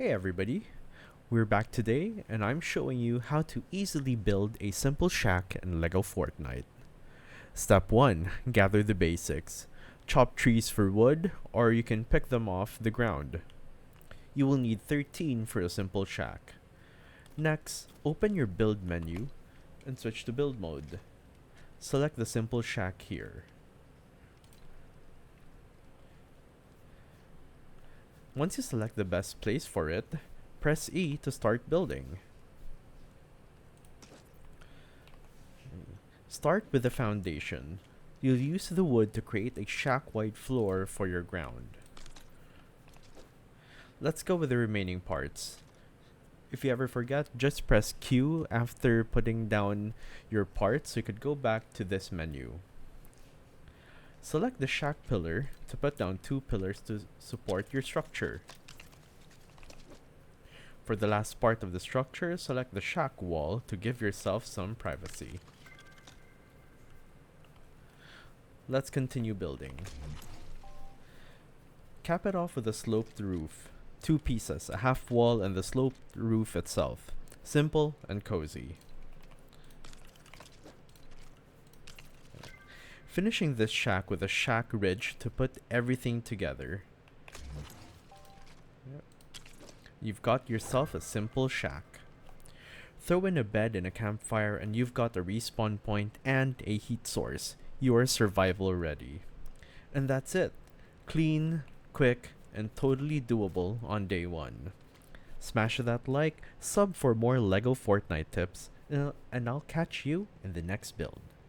Hey everybody, we're back today and I'm showing you how to easily build a simple shack in LEGO Fortnite. Step 1. Gather the basics. Chop trees for wood or you can pick them off the ground. You will need 13 for a simple shack. Next, open your build menu and switch to build mode. Select the simple shack here. Once you select the best place for it, press E to start building. Start with the foundation. You'll use the wood to create a shack-wide floor for your ground. Let's go with the remaining parts. If you ever forget, just press Q after putting down your parts so you could go back to this menu. Select the shack pillar to put down 2 pillars to support your structure. For the last part of the structure, select the shack wall to give yourself some privacy. Let's continue building. Cap it off with a sloped roof. 2 pieces, a half wall and the sloped roof itself. Simple and cozy. Finishing this shack with a shack ridge to put everything together. You've got yourself a simple shack. Throw in a bed and a campfire and you've got a respawn point and a heat source. You're survival ready. And that's it. Clean, quick, and totally doable on day 1. Smash that like, sub for more LEGO Fortnite tips, and I'll catch you in the next build.